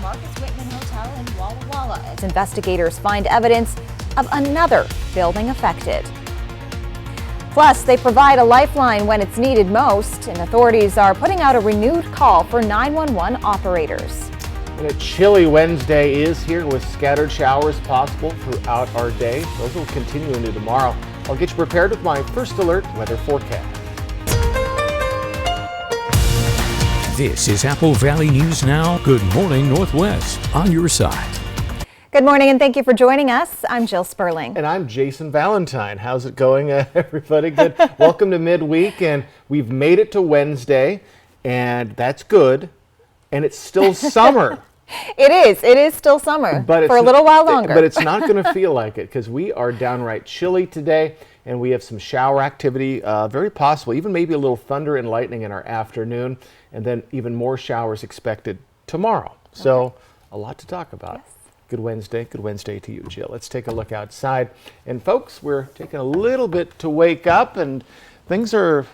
Marcus Whitman Hotel in Walla Walla as investigators find evidence of another building affected. Plus, they provide a lifeline when it's needed most, and authorities are putting out a renewed call for 911 operators. And a chilly Wednesday is here with scattered showers possible throughout our day. Those will continue into tomorrow. I'll get you prepared with my first alert weather forecast. This is Apple Valley News Now. Good morning, Northwest, on your side. Good morning and thank you for joining us. I'm Jill Sperling. And I'm Jason Valentine. How's it going, everybody? Good. Welcome to midweek, and we've made it to Wednesday, and that's good. And it's still summer. It is still summer, but for a little while longer. But it's not going to feel like it because we are downright chilly today, and we have some shower activity, very possible, even maybe a little thunder and lightning in our afternoon, and then even more showers expected tomorrow. So a lot to talk about. Yes. Good Wednesday to you, Jill. Let's take a look outside. And folks, we're taking a little bit to wake up, and things are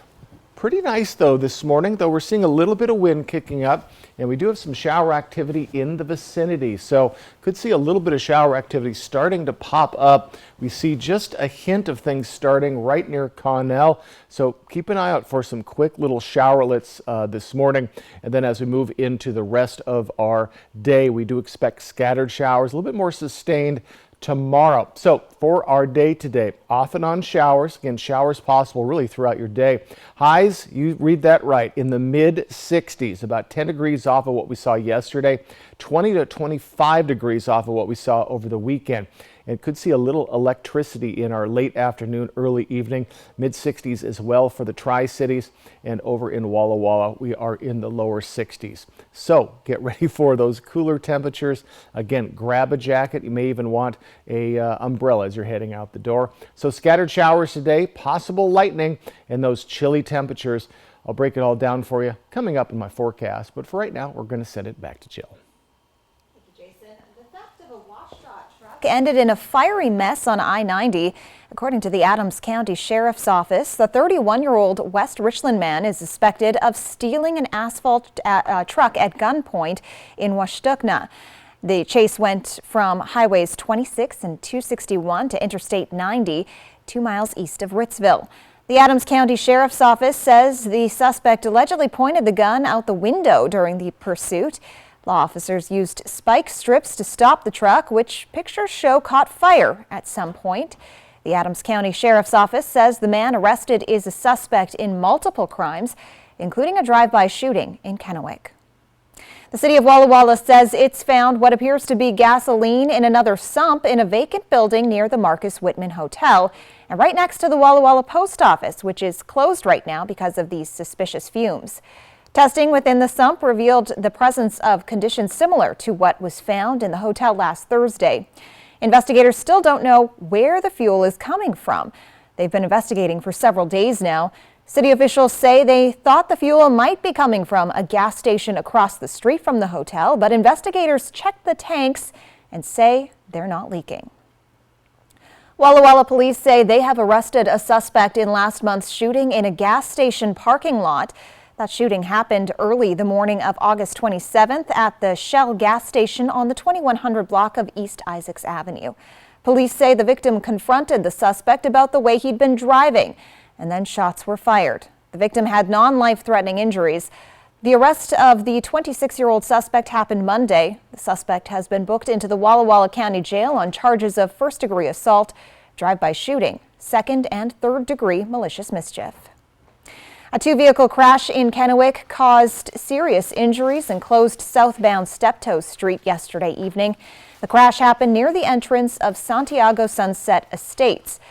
pretty nice though this morning, though we're seeing a little bit of wind kicking up, and we do have some shower activity in the vicinity. So could see a little bit of shower activity starting to pop up. We see just a hint of things starting right near Connell. So keep an eye out for some quick little showerlets this morning. And then as we move into the rest of our day, we do expect scattered showers, a little bit more sustained tomorrow. So for our day today, off and on showers. Again, showers possible really throughout your day. Highs, you read that right, in the mid 60s, about 10 degrees off of what we saw yesterday, 20 to 25 degrees off of what we saw over the weekend. And could see a little electricity in our late afternoon, early evening, mid 60s as well for the Tri-Cities, and over in Walla Walla, we are in the lower 60s. So get ready for those cooler temperatures. Again, grab a jacket. You may even want a umbrella as you're heading out the door. So scattered showers today, possible lightning, and those chilly temperatures. I'll break it all down for you coming up in my forecast. But for right now, we're going to send it back to Jill. Ended in a fiery mess on I-90. According to the Adams County Sheriff's Office, the 31-year-old West Richland man is suspected of stealing an asphalt truck at gunpoint in Washtuna. The chase went from highways 26 and 261 to Interstate 90, 2 miles east of Ritzville. The Adams County Sheriff's Office says the suspect allegedly pointed the gun out the window during the pursuit. Law officers used spike strips to stop the truck, which pictures show caught fire at some point. The Adams County Sheriff's Office says the man arrested is a suspect in multiple crimes, including a drive-by shooting in Kennewick. The city of Walla Walla says it's found what appears to be gasoline in another sump in a vacant building near the Marcus Whitman Hotel and right next to the Walla Walla Post Office, which is closed right now because of these suspicious fumes. Testing within the sump revealed the presence of conditions similar to what was found in the hotel last Thursday. Investigators still don't know where the fuel is coming from. They've been investigating for several days now. City officials say they thought the fuel might be coming from a gas station across the street from the hotel, but investigators checked the tanks and say they're not leaking. Walla Walla police say they have arrested a suspect in last month's shooting in a gas station parking lot. That shooting happened early the morning of August 27th at the Shell gas station on the 2100 block of East Isaacs Avenue. Police say the victim confronted the suspect about the way he'd been driving, and then shots were fired. The victim had non-life-threatening injuries. The arrest of the 26-year-old suspect happened Monday. The suspect has been booked into the Walla Walla County Jail on charges of first-degree assault, drive-by shooting, second- and third-degree malicious mischief. A two-vehicle crash in Kennewick caused serious injuries and closed southbound Steptoe Street yesterday evening. The crash happened near the entrance of Santiago Sunset Estates.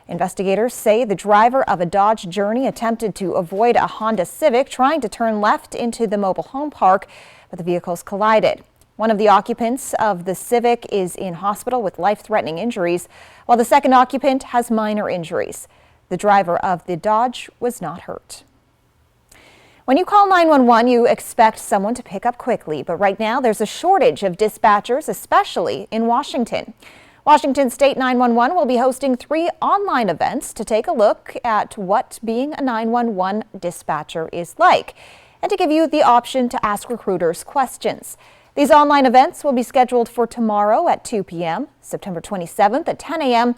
Investigators say the driver of a Dodge Journey attempted to avoid a Honda Civic trying to turn left into the mobile home park, but the vehicles collided. One of the occupants of the Civic is in hospital with life-threatening injuries, while the second occupant has minor injuries. The driver of the Dodge was not hurt. When you call 911, you expect someone to pick up quickly, but right now there's a shortage of dispatchers, especially in Washington. Washington State 911 will be hosting 3 online events to take a look at what being a 911 dispatcher is like and to give you the option to ask recruiters questions. These online events will be scheduled for tomorrow at 2 p.m., September 27th at 10 a.m.,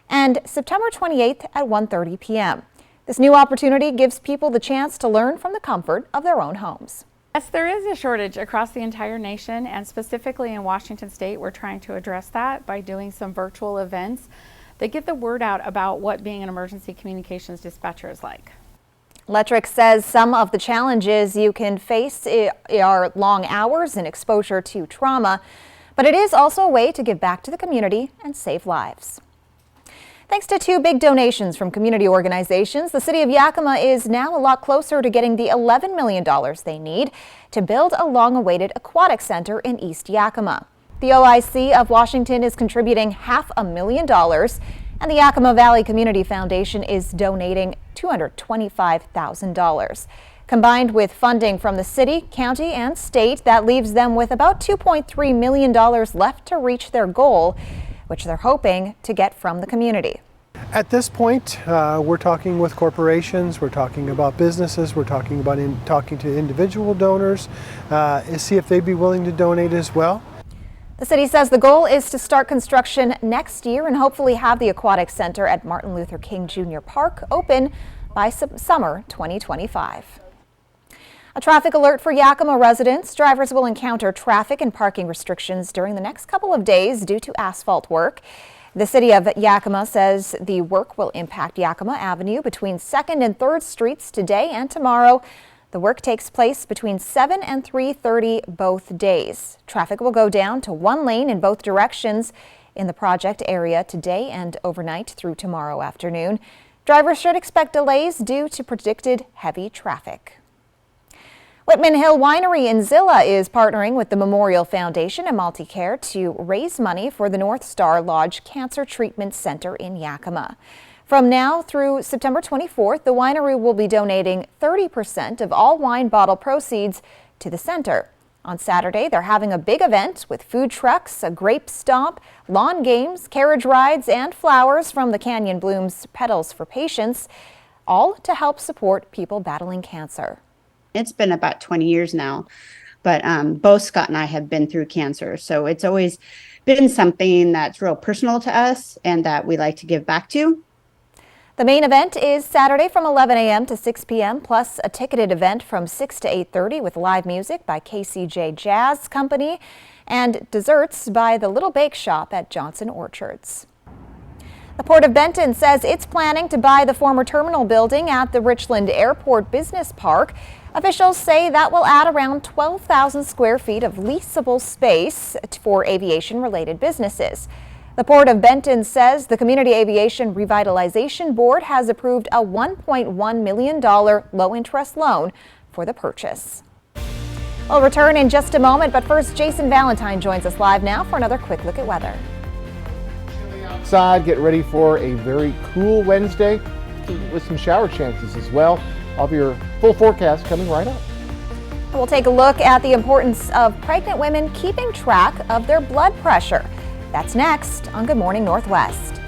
and September 28th at 1:30 p.m. This new opportunity gives people the chance to learn from the comfort of their own homes. Yes, there is a shortage across the entire nation, and specifically in Washington State, we're trying to address that by doing some virtual events that get the word out about what being an emergency communications dispatcher is like. Letrick says some of the challenges you can face are long hours and exposure to trauma, but it is also a way to give back to the community and save lives. Thanks to two big donations from community organizations, the city of Yakima is now a lot closer to getting the $11 million they need to build a long-awaited aquatic center in East Yakima. The OIC of Washington is contributing $500,000, and the Yakima Valley Community Foundation is donating $225,000. Combined with funding from the city, county, and state, that leaves them with about $2.3 million left to reach their goal, which they're hoping to get from the community. At this point, we're talking with corporations, we're talking about businesses, we're talking about talking to individual donors, see if they'd be willing to donate as well. The city says the goal is to start construction next year and hopefully have the aquatic center at Martin Luther King Jr. Park open by summer 2025. A traffic alert for Yakima residents. Drivers will encounter traffic and parking restrictions during the next couple of days due to asphalt work. The city of Yakima says the work will impact Yakima Avenue between 2nd and 3rd Streets today and tomorrow. The work takes place between 7 and 3:30 both days. Traffic will go down to one lane in both directions in the project area today and overnight through tomorrow afternoon. Drivers should expect delays due to predicted heavy traffic. Whitman Hill Winery in Zilla is partnering with the Memorial Foundation and MultiCare to raise money for the North Star Lodge Cancer Treatment Center in Yakima. From now through September 24th, the winery will be donating 30% of all wine bottle proceeds to the center. On Saturday, they're having a big event with food trucks, a grape stomp, lawn games, carriage rides, and flowers from the Canyon Blooms Petals for Patients, all to help support people battling cancer. It's been about 20 years now, but both Scott and I have been through cancer. So it's always been something that's real personal to us and that we like to give back to. The main event is Saturday from 11 a.m. to 6 p.m. plus a ticketed event from 6 to 8:30 with live music by KCJ Jazz Company and desserts by the Little Bake Shop at Johnson Orchards. The Port of Benton says it's planning to buy the former terminal building at the Richland Airport Business Park. Officials say that will add around 12,000 square feet of leasable space for aviation-related businesses. The Port of Benton says the Community Aviation Revitalization Board has approved a $1.1 million low-interest loan for the purchase. We'll return in just a moment, but first, Jason Valentine joins us live now for another quick look at weather. Outside, get ready for a very cool Wednesday with some shower chances as well. I'll have your full forecast coming right up. We'll take a look at the importance of pregnant women keeping track of their blood pressure. That's next on Good Morning Northwest.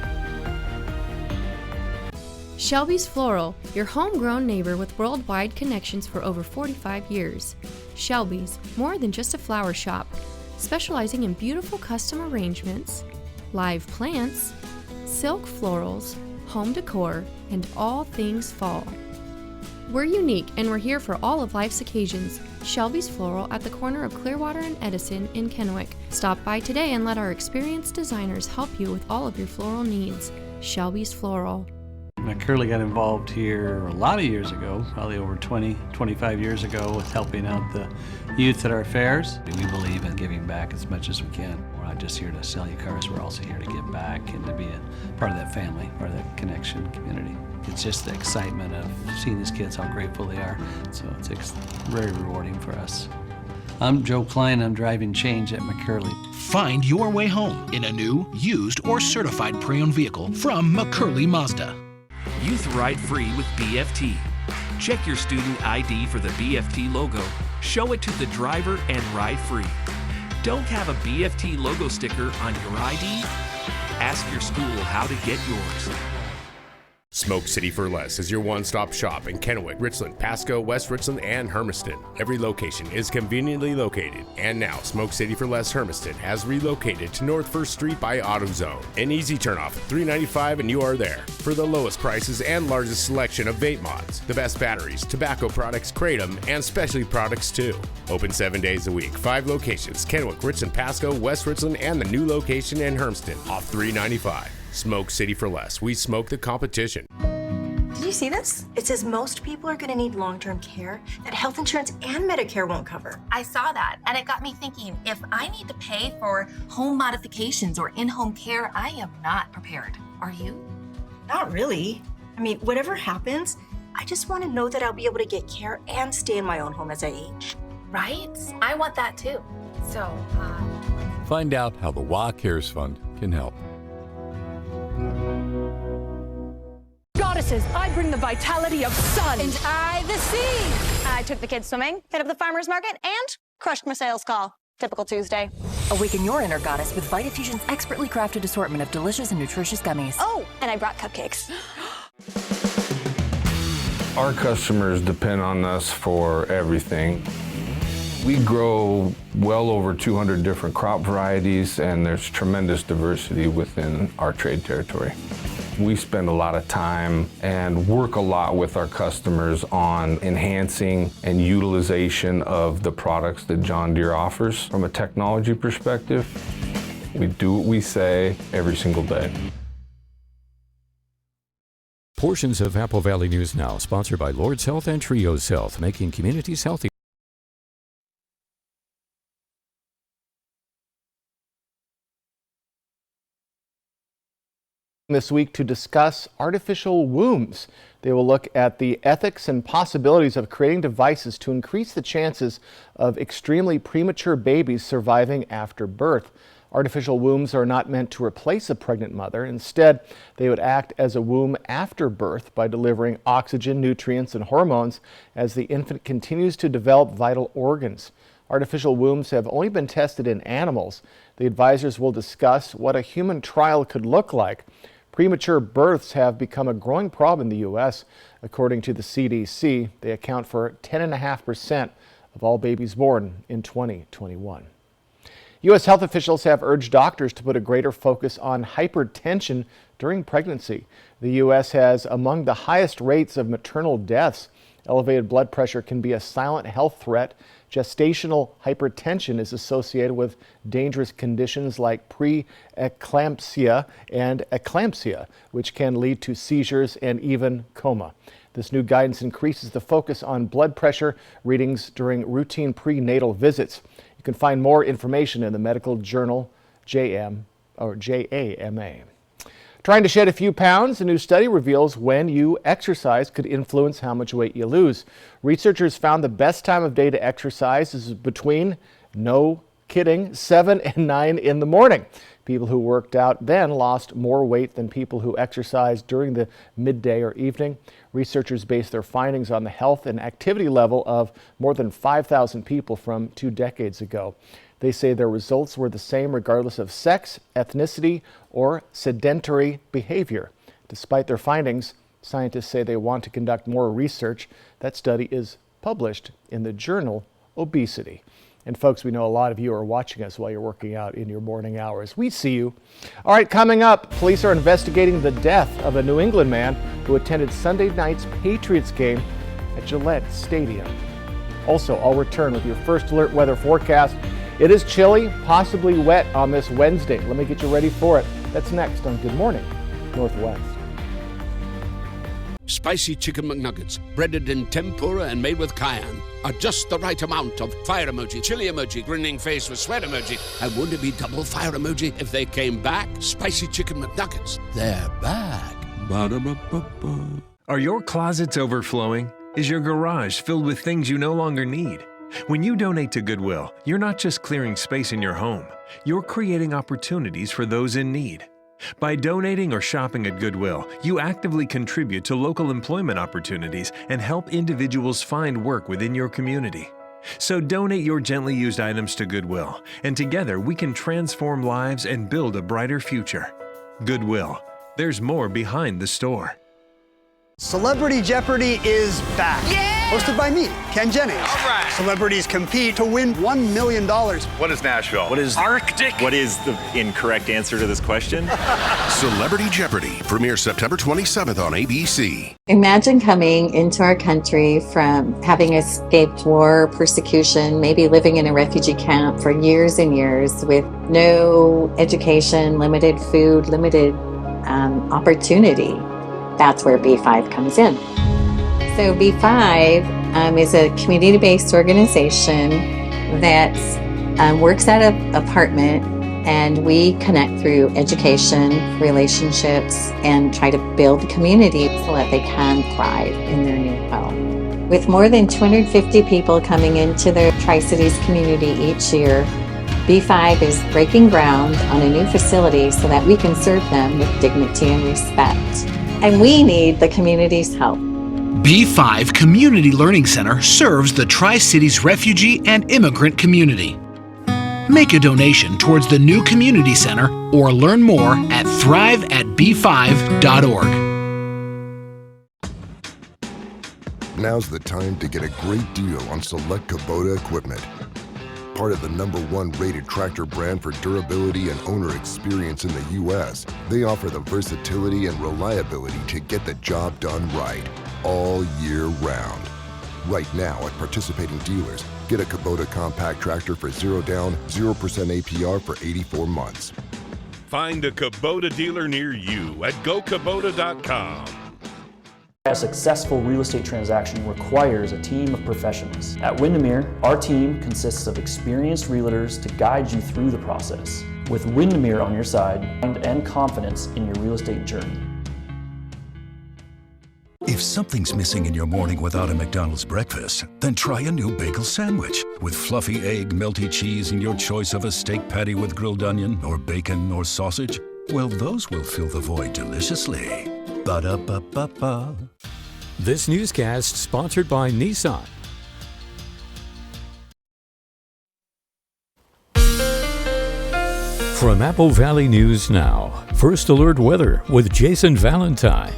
Shelby's Floral, your homegrown neighbor with worldwide connections for over 45 years. Shelby's, more than just a flower shop, specializing in beautiful custom arrangements, live plants, silk florals, home decor, and all things fall. We're unique and we're here for all of life's occasions. Shelby's Floral at the corner of Clearwater and Edison in Kennewick. Stop by today and let our experienced designers help you with all of your floral needs. Shelby's Floral. McCurley got involved here a lot of years ago, probably over 25 years ago, with helping out the youth at our fairs. We believe in giving back as much as we can. We're not just here to sell you cars, we're also here to give back and to be a part of that family, part of that connection community. It's just the excitement of seeing these kids, how grateful they are. So it's very rewarding for us. I'm Joe Klein, I'm driving change at McCurley. Find your way home in a new, used, or certified pre-owned vehicle from McCurley Mazda. Youth Ride Free with BFT. Check your student ID for the BFT logo. Show it to the driver and ride free. Don't have a BFT logo sticker on your ID? Ask your school how to get yours. Smoke City for Less is your one-stop shop in Kennewick, Richland, Pasco, West Richland, and Hermiston. Every location is conveniently located, and now Smoke City for Less Hermiston has relocated to North 1st Street by AutoZone. An easy turnoff at $3.95 and you are there. For the lowest prices and largest selection of vape mods, the best batteries, tobacco products, kratom, and specialty products too. Open 7 days a week, 5 locations, Kennewick, Richland, Pasco, West Richland, and the new location in Hermiston, off $3.95. Smoke City for Less. We smoke the competition. Did you see this? It says most people are going to need long-term care that health insurance and Medicare won't cover. I saw that, and it got me thinking, if I need to pay for home modifications or in-home care, I am not prepared. Are you? Not really. I mean, whatever happens, I just want to know that I'll be able to get care and stay in my own home as I age. Right? I want that too. So, Find out how the WA Cares Fund can help. Goddesses, I bring the vitality of sun. And I the sea. I took the kids swimming, hit up the farmer's market, and crushed my sales call. Typical Tuesday. Awaken your inner goddess with VitaFusion's expertly crafted assortment of delicious and nutritious gummies. Oh, and I brought cupcakes. Our customers depend on us for everything. We grow well over 200 different crop varieties, and there's tremendous diversity within our trade territory. We spend a lot of time and work a lot with our customers on enhancing and utilization of the products that John Deere offers. From a technology perspective, we do what we say every single day. Portions of Apple Valley News Now, sponsored by Lord's Health and Trios Health, making communities healthy. This week to discuss artificial wombs. They will look at the ethics and possibilities of creating devices to increase the chances of extremely premature babies surviving after birth. Artificial wombs are not meant to replace a pregnant mother. Instead, they would act as a womb after birth by delivering oxygen, nutrients, and hormones as the infant continues to develop vital organs. Artificial wombs have only been tested in animals. The advisors will discuss what a human trial could look like. Premature births have become a growing problem in the U.S. According to the CDC, they account for 10.5% of all babies born in 2021. U.S. health officials have urged doctors to put a greater focus on hypertension during pregnancy. The U.S. has among the highest rates of maternal deaths. Elevated blood pressure can be a silent health threat. Gestational hypertension is associated with dangerous conditions like preeclampsia and eclampsia, which can lead to seizures and even coma. This new guidance increases the focus on blood pressure readings during routine prenatal visits. You can find more information in the medical journal JAMA. Trying to shed a few pounds, a new study reveals when you exercise could influence how much weight you lose. Researchers found the best time of day to exercise is between, no kidding, 7 and 9 in the morning. People who worked out then lost more weight than people who exercised during the midday or evening. Researchers based their findings on the health and activity level of more than 5,000 people from 2 decades ago. They say their results were the same regardless of sex, ethnicity, or sedentary behavior. Despite their findings, scientists say they want to conduct more research. That study is published in the journal Obesity. And folks, we know a lot of you are watching us while you're working out in your morning hours. We see you. All right, coming up, police are investigating the death of a New England man who attended Sunday night's Patriots game at Gillette Stadium. Also, I'll return with your first alert weather forecast. It is chilly, possibly wet on this Wednesday. Let me get you ready for it. That's next on Good Morning Northwest. Spicy Chicken McNuggets, breaded in tempura and made with cayenne, are just the right amount of fire emoji, chili emoji, grinning face with sweat emoji, and wouldn't it be double fire emoji if they came back? Spicy Chicken McNuggets, they're back. Ba-da-ba-ba-ba. Are your closets overflowing? Is your garage filled with things you no longer need? When you donate to Goodwill, you're not just clearing space in your home, you're creating opportunities for those in need. By donating or shopping at Goodwill, you actively contribute to local employment opportunities and help individuals find work within your community. So donate your gently used items to Goodwill, and together we can transform lives and build a brighter future. Goodwill, there's more behind the store. Celebrity Jeopardy is back. Hosted by me, Ken Jennings. All right. Celebrities compete to win $1 million. What is Nashville? What is Arctic? What is the incorrect answer to this question? Celebrity Jeopardy premieres September 27th on ABC. Imagine coming into our country from having escaped war, persecution, maybe living in a refugee camp for years and years with no education, limited food, limited opportunity. That's where B5 comes in. So B5 is a community-based organization that works at an apartment, and we connect through education, relationships, and try to build community so that they can thrive in their new home. With more than 250 people coming into the Tri-Cities community each year, B5 is breaking ground on a new facility so that we can serve them with dignity and respect. And we need the community's help. B5 Community Learning Center serves the Tri-Cities refugee and immigrant community. Make a donation towards the new community center or learn more at thriveatb5.org. Now's the time to get a great deal on select Kubota equipment. Part of the #1 rated tractor brand for durability and owner experience in the U.S., they offer the versatility and reliability to get the job done right, all year round. Right now at participating dealers, get a Kubota compact tractor for 0 down, 0% APR for 84 months. Find a Kubota dealer near you at gokubota.com. A successful real estate transaction requires a team of professionals. At Windermere, our team consists of experienced realtors to guide you through the process. With Windermere on your side and confidence in your real estate journey. If something's missing in your morning without a McDonald's breakfast, then try a new bagel sandwich. With fluffy egg, melty cheese, and your choice of a steak patty with grilled onion, or bacon, or sausage, well, those will fill the void deliciously. Ba-da-ba-ba-ba. This newscast sponsored by Nissan. From Apple Valley News Now, First Alert Weather with Jason Valentine.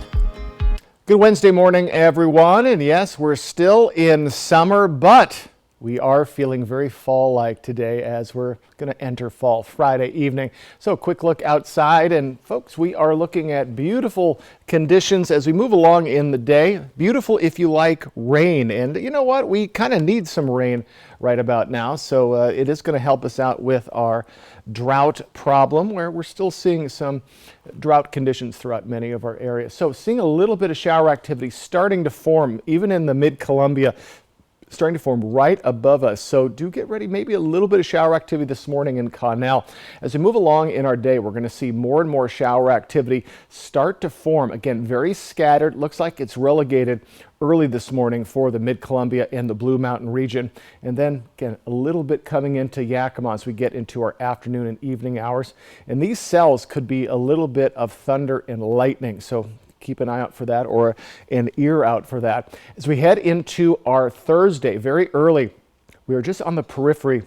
Good Wednesday morning, everyone. And yes, we're still in summer, but we are feeling very fall-like today as we're going to enter fall Friday evening. So a quick look outside, and folks, we are looking at beautiful conditions as we move along in the day. Beautiful if you like rain, and you know what? We kind of need some rain right about now, so it is going to help us out with our drought problem, where we're still seeing some drought conditions throughout many of our areas. So seeing a little bit of shower activity starting to form even in the mid-Columbia, starting to form right above us. So do get ready, maybe a little bit of shower activity this morning in Connell. As we move along in our day, we're going to see more and more shower activity start to form. Again, very scattered. Looks like it's relegated early this morning for the Mid-Columbia and the Blue Mountain region. And then again, a little bit coming into Yakima as we get into our afternoon and evening hours. And these cells could be a little bit of thunder and lightning. So keep an eye out for that, or an ear out for that. As we head into our Thursday, very early, we are just on the periphery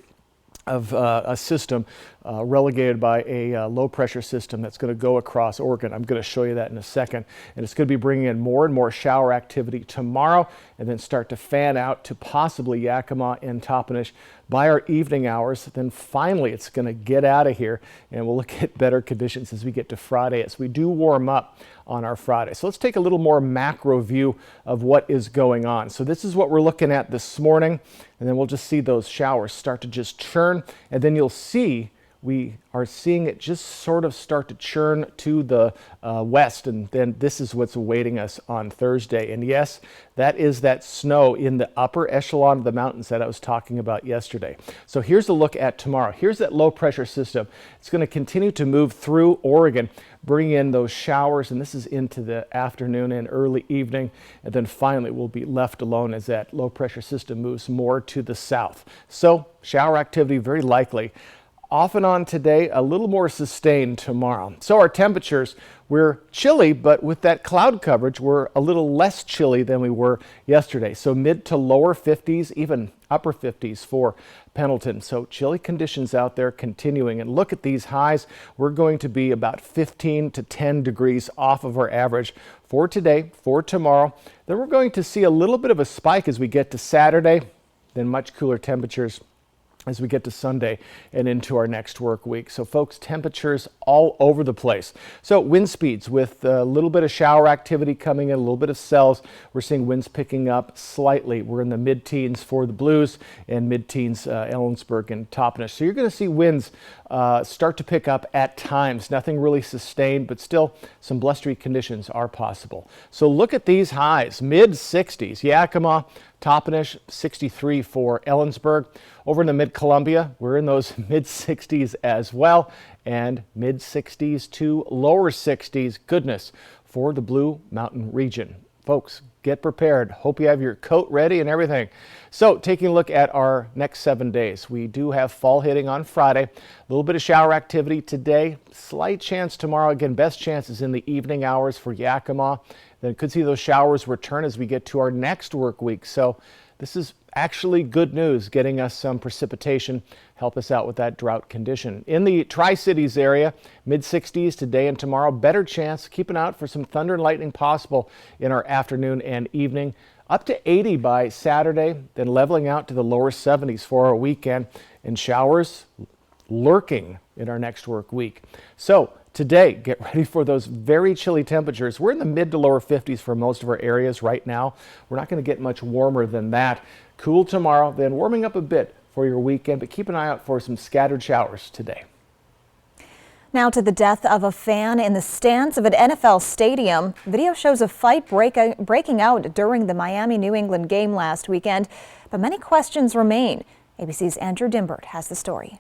of a system relegated by a low pressure system that's going to go across Oregon. I'm going to show you that in a second. And it's going to be bringing in more and more shower activity tomorrow, and then start to fan out to possibly Yakima and Toppenish by our evening hours. Then finally it's going to get out of here, and we'll look at better conditions as we get to Friday, as we do warm up on our Friday. So let's take a little more macro view of what is going on. So this is what we're looking at this morning, and then we'll just see those showers start to just churn, and then you'll see we are seeing it just sort of start to churn to the west, and then this is what's awaiting us on Thursday. And yes, that is that snow in the upper echelon of the mountains that I was talking about yesterday. So here's a look at tomorrow. Here's that low pressure system. It's going to continue to move through Oregon, bring in those showers, and this is into the afternoon and early evening, and then finally we'll be left alone as that low pressure system moves more to the south. So shower activity very likely off and on today, a little more sustained tomorrow. So our temperatures, we're chilly, but with that cloud coverage, we're a little less chilly than we were yesterday. So mid to lower 50s, even upper 50s for Pendleton. So chilly conditions out there continuing. And look at these highs. We're going to be about 15 to 10 degrees off of our average for today, for tomorrow. Then we're going to see a little bit of a spike as we get to Saturday, then much cooler temperatures as we get to Sunday and into our next work week. So folks, temperatures all over the place. So wind speeds with a little bit of shower activity coming in, a little bit of cells. We're seeing winds picking up slightly. We're in the mid-teens for the Blues and mid-teens Ellensburg and Toppenish. So you're going to see winds start to pick up at times. Nothing really sustained, but still some blustery conditions are possible. So look at these highs, mid-60s. Yakima, Toppenish, 63 for Ellensburg. Over in the mid-Columbia, we're in those mid-60s as well, and mid-60s to lower 60s. Goodness for the Blue Mountain region. Folks, get prepared. Hope you have your coat ready and everything. So taking a look at our next 7 days, we do have fall hitting on Friday. A little bit of shower activity today. Slight chance tomorrow. Again, best chance is in the evening hours for Yakima. Then could see those showers return as we get to our next work week. So this is actually good news, getting us some precipitation, help us out with that drought condition. In the Tri-Cities area, mid-60s today and tomorrow, better chance. Keeping out for some thunder and lightning possible in our afternoon and evening. Up to 80 by Saturday, then leveling out to the lower 70s for our weekend, and showers lurking in our next work week. So today, get ready for those very chilly temperatures. We're in the mid to lower 50s for most of our areas right now. We're not going to get much warmer than that. Cool tomorrow, then warming up a bit for your weekend, but keep an eye out for some scattered showers today. Now to the death of a fan in the stands of an NFL stadium. Video shows a fight breaking out during the Miami-New England game last weekend, but many questions remain. ABC's Andrew Dimbert has the story.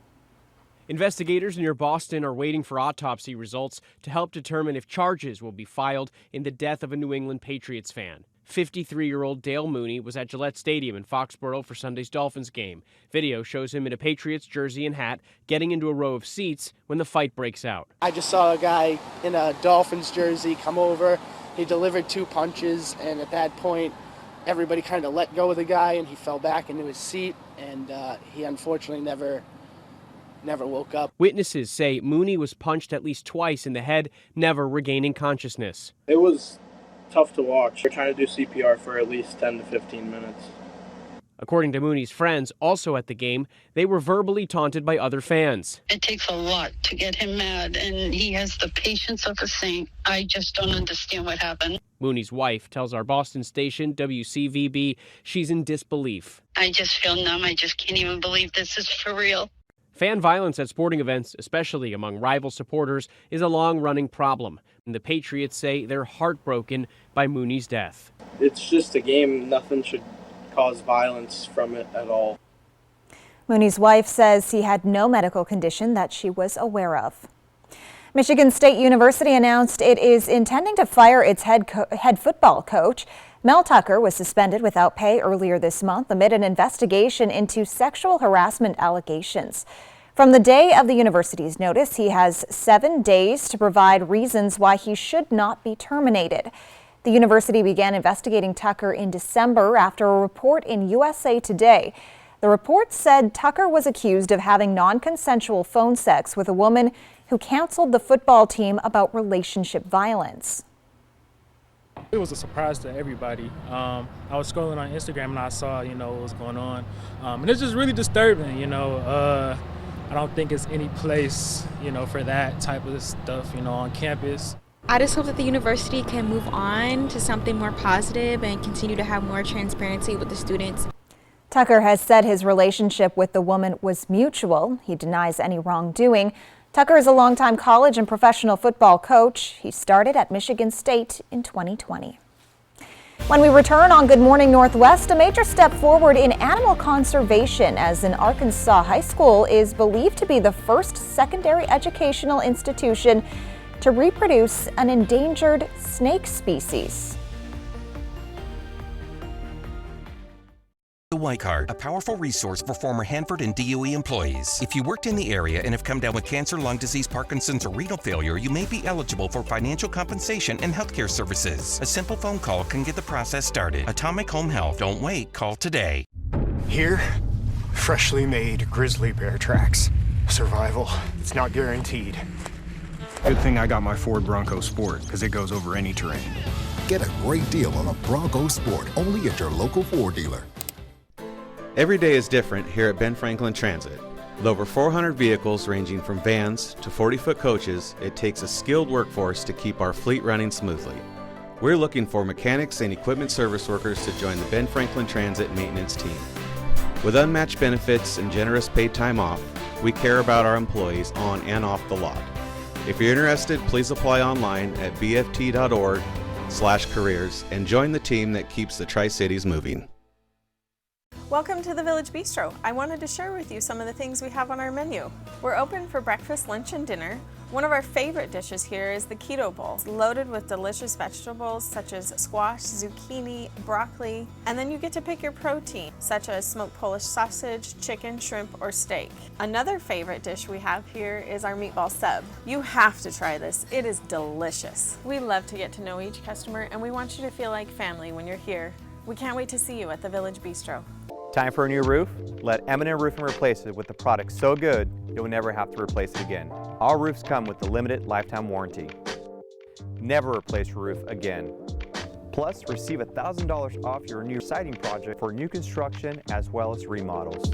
Investigators near Boston are waiting for autopsy results to help determine if charges will be filed in the death of a New England Patriots fan. 53-year-old Dale Mooney was at Gillette Stadium in Foxborough for Sunday's Dolphins game. Video shows him in a Patriots jersey and hat getting into a row of seats when the fight breaks out. I just saw a guy in a Dolphins jersey come over. He delivered 2 punches, and at that point, everybody kind of let go of the guy, and he fell back into his seat, and he unfortunately never woke up. Witnesses say Mooney was punched at least twice in the head, never regaining consciousness. It was tough to watch. They're trying to do CPR for at least 10 to 15 minutes. According to Mooney's friends, also at the game, they were verbally taunted by other fans. It takes a lot to get him mad, and he has the patience of a saint. I just don't understand what happened. Mooney's wife tells our Boston station, WCVB, she's in disbelief. I just feel numb. I just can't even believe this is for real. Fan violence at sporting events, especially among rival supporters, is a long-running problem. And the Patriots say they're heartbroken by Mooney's death. It's just a game. Nothing should cause violence from it at all. Mooney's wife says he had no medical condition that she was aware of. Michigan State University announced it is intending to fire its head football coach. Mel Tucker was suspended without pay earlier this month amid an investigation into sexual harassment allegations. From the day of the university's notice, he has 7 days to provide reasons why he should not be terminated. The university began investigating Tucker in December after a report in USA Today. The report said Tucker was accused of having non-consensual phone sex with a woman who counseled the football team about relationship violence. It was a surprise to everybody. I was scrolling on Instagram and I saw, what was going on. And it's just really disturbing, I don't think it's any place, for that type of stuff, on campus. I just hope that the university can move on to something more positive and continue to have more transparency with the students. Tucker has said his relationship with the woman was mutual. He denies any wrongdoing. Tucker is a longtime college and professional football coach. He started at Michigan State in 2020. When we return on Good Morning Northwest, a major step forward in animal conservation as an Arkansas high school is believed to be the first secondary educational institution to reproduce an endangered snake species. The White Card, a powerful resource for former Hanford and DOE employees. If you worked in the area and have come down with cancer, lung disease, Parkinson's, or renal failure, you may be eligible for financial compensation and healthcare services. A simple phone call can get the process started. Atomic Home Health. Don't wait. Call today. Here, freshly made grizzly bear tracks. Survival, it's not guaranteed. Good thing I got my Ford Bronco Sport, because it goes over any terrain. Get a great deal on a Bronco Sport only at your local Ford dealer. Every day is different here at Ben Franklin Transit. With over 400 vehicles ranging from vans to 40-foot coaches, it takes a skilled workforce to keep our fleet running smoothly. We're looking for mechanics and equipment service workers to join the Ben Franklin Transit maintenance team. With unmatched benefits and generous paid time off, we care about our employees on and off the lot. If you're interested, please apply online at bft.org/careers and join the team that keeps the Tri-Cities moving. Welcome to the Village Bistro. I wanted to share with you some of the things we have on our menu. We're open for breakfast, lunch, and dinner. One of our favorite dishes here is the Keto Bowl. It's loaded with delicious vegetables such as squash, zucchini, broccoli, and then you get to pick your protein, such as smoked Polish sausage, chicken, shrimp, or steak. Another favorite dish we have here is our meatball sub. You have to try this. It is delicious. We love to get to know each customer, and we want you to feel like family when you're here. We can't wait to see you at the Village Bistro. Time for a new roof? Let Eminent Roofing replace it with a product so good you'll never have to replace it again. Our roofs come with the limited lifetime warranty. Never replace your roof again. Plus, receive $1,000 off your new siding project for new construction as well as remodels.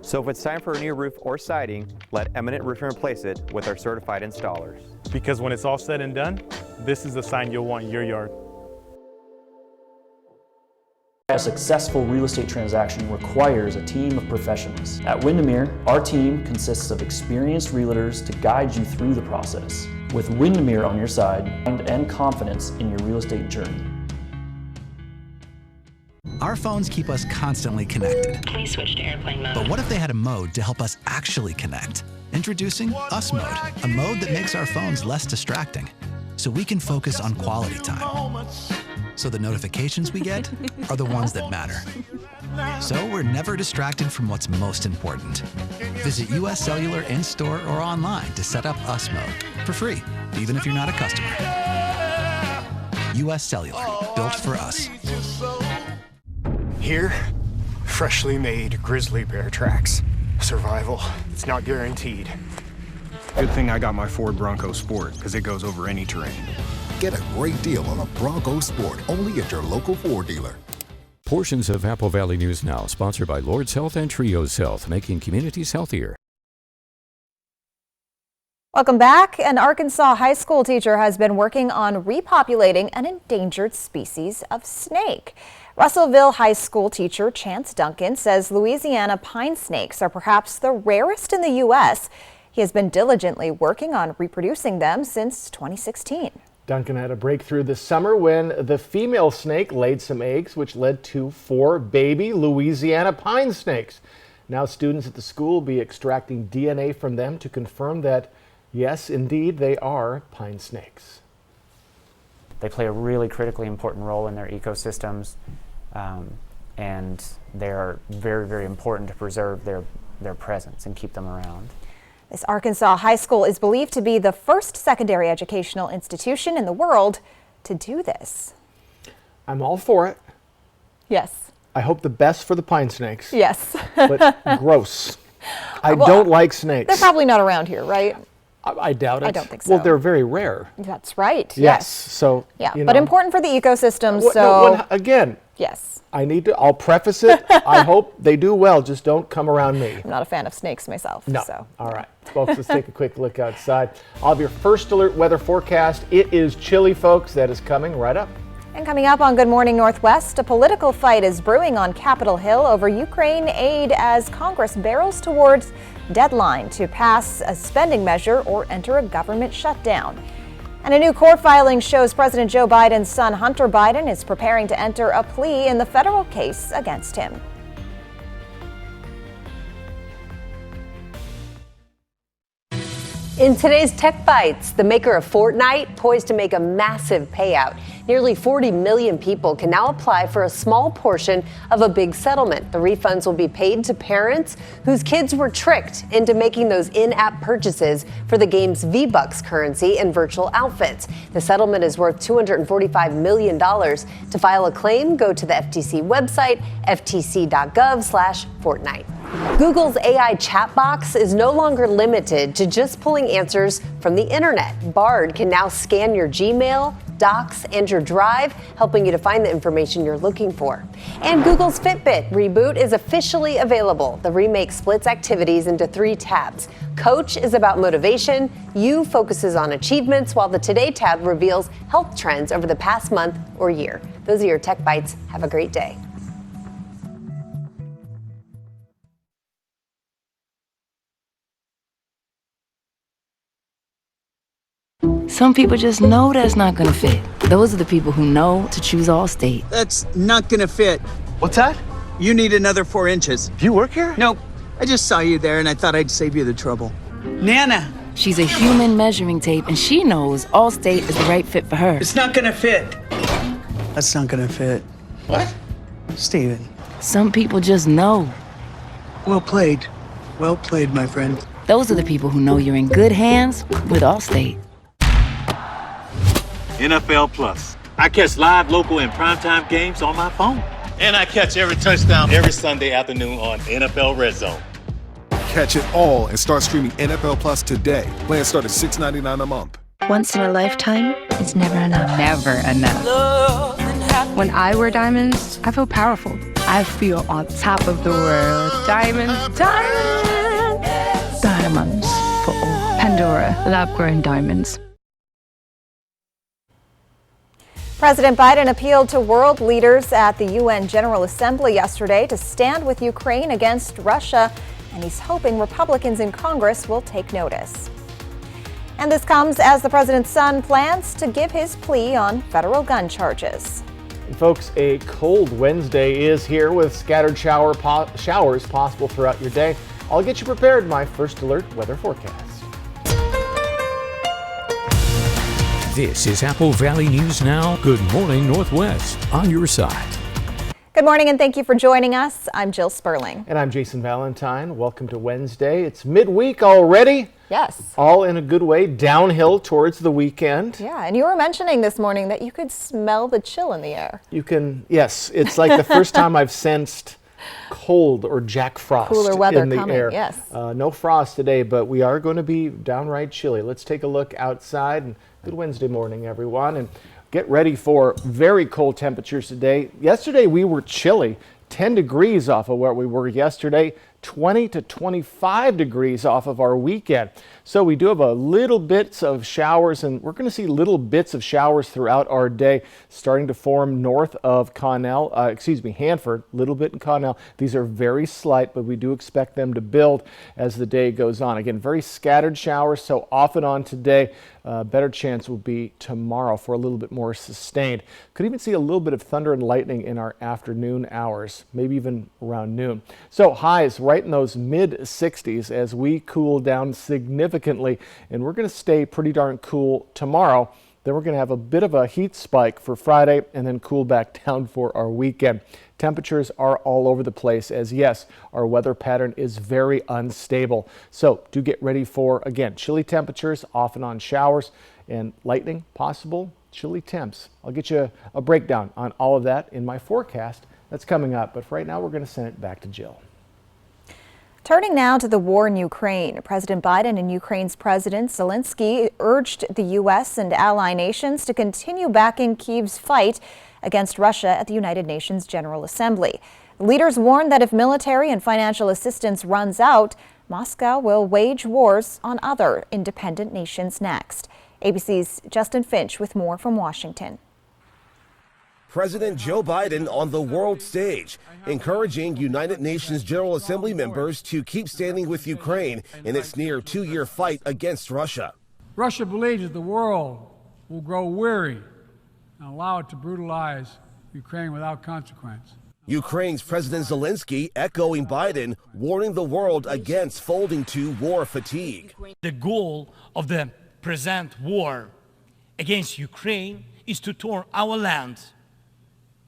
So if it's time for a new roof or siding, let Eminent Roofing replace it with our certified installers. Because when it's all said and done, this is the sign you'll want in your yard. A successful real estate transaction requires a team of professionals. At Windermere, our team consists of experienced realtors to guide you through the process. With Windermere on your side and confidence in your real estate journey. Our phones keep us constantly connected. Please switch to airplane mode. But what if they had a mode to help us actually connect? Introducing Us Mode, a mode that makes our phones less distracting, so we can focus on quality time. So the notifications we get are the ones that matter. So we're never distracted from what's most important. Visit US Cellular in-store or online to set up Us Mode for free, even if you're not a customer. US Cellular, built for us. Here, freshly made grizzly bear tracks. Survival, it's not guaranteed. Good thing I got my Ford Bronco Sport, because it goes over any terrain. Get a great deal on a Bronco Sport only at your local Ford dealer. Portions of Apple Valley News Now, sponsored by Lord's Health and Trios Health, making communities healthier. Welcome back. An Arkansas high school teacher has been working on repopulating an endangered species of snake. Russellville High School teacher Chance Duncan says Louisiana pine snakes are perhaps the rarest in the U.S. He has been diligently working on reproducing them since 2016. Duncan had a breakthrough this summer when the female snake laid some eggs, which led to 4 baby Louisiana pine snakes. Now students at the school will be extracting DNA from them to confirm that, yes, indeed, they are pine snakes. They play a really critically important role in their ecosystems, and they're very, very important to preserve their presence and keep them around. This Arkansas high school is believed to be the first secondary educational institution in the world to do this. I'm all for it. Yes. I hope the best for the pine snakes. Yes. But gross. I don't like snakes. They're probably not around here, right? I doubt it. I don't think so. Well, they're very rare. That's right. Yes. So, yeah, you but know. important for the ecosystem. Again. Yes. I'll preface it. I hope they do well. Just don't come around me. I'm not a fan of snakes myself. No. So. All right. Folks, let's take a quick look outside. I'll have your first alert weather forecast. It is chilly, folks. That is coming right up. And coming up on Good Morning Northwest, a political fight is brewing on Capitol Hill over Ukraine aid as Congress barrels towards deadline to pass a spending measure or enter a government shutdown. And a new court filing shows President Joe Biden's son Hunter Biden is preparing to enter a plea in the federal case against him. In today's Tech Bites, the maker of Fortnite poised to make a massive payout. Nearly 40 million people can now apply for a small portion of a big settlement. The refunds will be paid to parents whose kids were tricked into making those in-app purchases for the game's V-Bucks currency and virtual outfits. The settlement is worth $245 million. To file a claim, go to the FTC website, ftc.gov/Fortnite. Google's AI chat box is no longer limited to just pulling answers from the internet. Bard can now scan your Gmail, Docs, and your Drive, helping you to find the information you're looking for. And Google's Fitbit reboot is officially available. The remake splits activities into 3 tabs. Coach is about motivation, You focuses on achievements, while the Today tab reveals health trends over the past month or year. Those are your Tech Bites. Have a great day. Some people just know that's not gonna fit. Those are the people who know to choose Allstate. That's not gonna fit. What's that? You need another 4 inches. Do you work here? Nope. I just saw you there and I thought I'd save you the trouble. Nana! She's a human measuring tape, and she knows Allstate is the right fit for her. It's not gonna fit. That's not gonna fit. What? Steven. Some people just know. Well played. Well played, my friend. Those are the people who know you're in good hands with Allstate. NFL Plus. I catch live, local, and primetime games on my phone. And I catch every touchdown every Sunday afternoon on NFL Red Zone. Catch it all and start streaming NFL Plus today. Plans start at $6.99 a month. Once in a lifetime is never enough. Never enough. When I wear diamonds, I feel powerful. I feel on top of the world. Diamonds, diamonds, diamonds for all. Pandora lab-grown diamonds. President Biden appealed to world leaders at the UN General Assembly yesterday to stand with Ukraine against Russia, and he's hoping Republicans in Congress will take notice. And this comes as the president's son plans to give his plea on federal gun charges. And folks, a cold Wednesday is here with scattered showers possible throughout your day. I'll get you prepared in my first alert weather forecast. This is Apple Valley News Now. Good morning, Northwest, on your side. Good morning and thank you for joining us. I'm Jill Sperling. And I'm Jason Valentine. Welcome to Wednesday. It's midweek already. Yes. All in a good way, downhill towards the weekend. Yeah, and you were mentioning this morning that you could smell the chill in the air. You can, yes. It's like the first time I've sensed cold or Jack Frost cooler weather in the coming, air. yes. No frost today, but we are going to be downright chilly. Let's take a look outside. And good Wednesday morning, everyone. And get ready for very cold temperatures today. Yesterday we were chilly, 10 degrees off of where we were yesterday, 20 to 25 degrees off of our weekend. So we do have a little bits of showers, and we're going to see little bits of showers throughout our day, starting to form north of Hanford, little bit in Connell. These are very slight, but we do expect them to build as the day goes on. Again, very scattered showers, so off and on today. Better chance will be tomorrow for a little bit more sustained. Could even see a little bit of thunder and lightning in our afternoon hours, maybe even around noon. So highs right in those mid 60s as we cool down significantly, and we're going to stay pretty darn cool tomorrow. Then we're going to have a bit of a heat spike for Friday and then cool back down for our weekend. Temperatures are all over the place as, yes, our weather pattern is very unstable. So do get ready for, again, chilly temperatures, off and on showers, and lightning possible, chilly temps. I'll get you a breakdown on all of that in my forecast that's coming up. But for right now, we're going to send it back to Jill. Turning now to the war in Ukraine, President Biden and Ukraine's President Zelensky urged the U.S. and ally nations to continue backing Kyiv's fight against Russia at the United Nations General Assembly. The leaders warned that if military and financial assistance runs out, Moscow will wage wars on other independent nations next. ABC's Justin Finch with more from Washington. President Joe Biden on the world stage, encouraging United Nations General Assembly members to keep standing with Ukraine in its near 2-year fight against Russia. Russia believes that the world will grow weary and allow it to brutalize Ukraine without consequence. Ukraine's President Zelensky echoing Biden, warning the world against folding to war fatigue. The goal of the present war against Ukraine is to turn our land,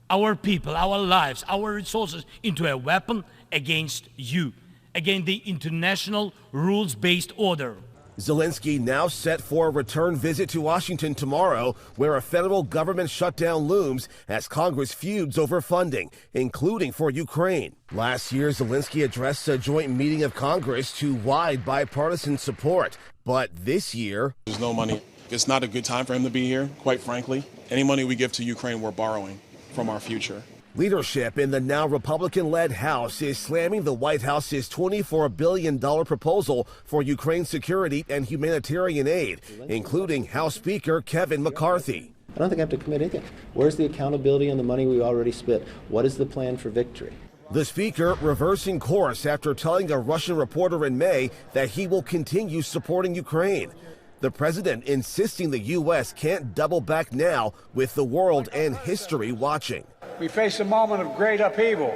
our people, our lives, our resources into a weapon against you, against the international rules-based order. Zelensky now set for a return visit to Washington tomorrow, where a federal government shutdown looms as Congress feuds over funding, including for Ukraine. Last year, Zelensky addressed a joint meeting of Congress to wide bipartisan support. But this year, there's no money. It's not a good time for him to be here, quite frankly. Any money we give to Ukraine, we're borrowing from our future. Leadership in the now Republican-led House is slamming the White House's $24 billion proposal for Ukraine's security and humanitarian aid, including House Speaker Kevin McCarthy. I don't think I have to commit anything. Where's the accountability on the money we already spent? What is the plan for victory? The Speaker reversing course after telling a Russian reporter in May that he will continue supporting Ukraine. The president insisting the U.S. can't double back now with the world and history watching. We face a moment of great upheaval,